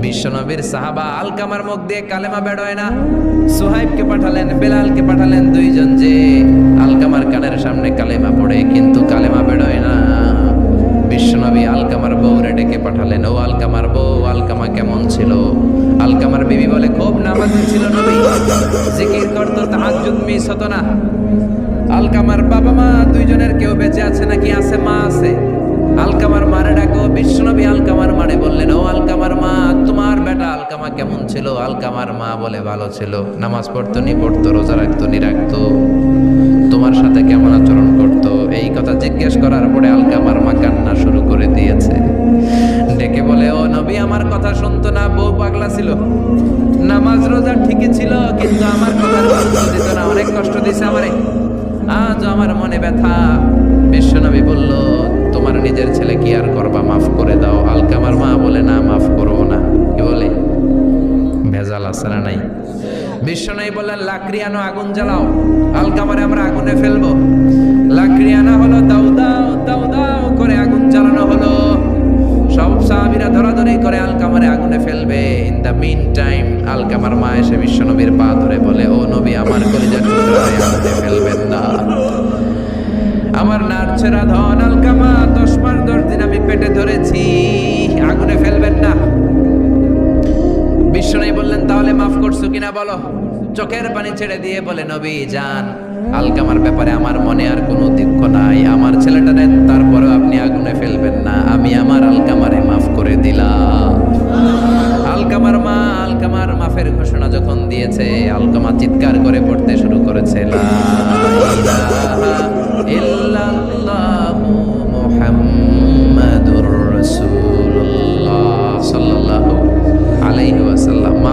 বিশ্বনবীর সাহাবা আলকামার মুখ দিয়ে কালেমা বের হয় না। সুহাইবকে পাঠালেন, বেলালকে পাঠালেন, দুইজন যে আলকামার কানের সামনে কালেমা পড়ে, কিন্তু কালেমা বের হয় না। বিশ্বনবী আলকামার বউরে ডেকে পাঠালেন, ও আলকামার বউ, আলকামা কেমন ছিল? আলকামার বিবি বলে, খুব নামাজি ছিল নবী, জিকির করতো, তাহাজ্জুদ মিস হতো না। আলকামার বাবা মা দুইজনের কেউ বেঁচে আছে নাকি? আছে, মা আছে। আলকামার মারে ডাকো। বিশ্বনবী আলকামার মারে বললেন, ও আলকামার মা, তোমার বেটা আলকামা কেমন ছিল? আলকামার মা বলে, ভালো ছিল, নামাজ পড়তো নি পড়তো, রোজা রাখতো নি রাখতো, তোমার সাথে কেমন আচরণ করতো? এই কথা জিজ্ঞেস করার পরে আলকামার মা কান্না শুরু করে দিয়েছে। ডেকে বলে, ও নবী, আমার কথা শুনতো না, বউ পাগলা ছিল, নামাজ রোজা ঠিকই ছিল, কিন্তু আমার কথার গুরুত্ব দিত না, অনেক কষ্ট দিছে আমারে, আজ আমার মনে ব্যথা। বিশ্বনবী বলল, তোমার নিজের ছেলে কি আর করবা, মাফ করে দাও। আলকামার মা বলে, না, মাফ করবো না। কি বলে? ভেজাল আছে না নাই? বিশ্বনবী বললেন, লাকড়ি আনো, আগুন জ্বালাও, আলকামারে আমরা আগুনে ফেলবো। লাকড়ি আনা হলো, দাও দাও দাও দাও করে আগুন জ্বালানো হলো। সব সাহাবীরা ধরাধরি করে আলকামারে আগুনে ফেলবে। ইন দ্য মিন টাইম আলকামার মা এসে বিশ্বনবীর পা ধরে বলে, ও নবী, আমার কলিজার টুকরা আগুনে ফেলবেন না, আমার নারছেরা ধন আলকামা 10 মাস 10 দিন আমি পেটে ধরেছি, আগুনে ফেলবেন না। বিশ্বনবী বললেন, তাহলে মাফ করছো কিনা বলো। চোখের পানি ছেড়ে দিয়ে বলে, নবী যান, আলকামার ব্যাপারে আমার মনে আর কোনো দুঃখ নাই, আমার ছেলেটারে তারপরেও আপনি আগুনে ফেলবেন না, আমি আমার আলকামারে মাফ করে দিলাম। আলকামার মা আলকামার মাফের ঘোষণা যখন দিয়েছে, আলকামা চিৎকার করে পড়তে শুরু করেছে, লা ইলাহা ইল্লাল্লাহ।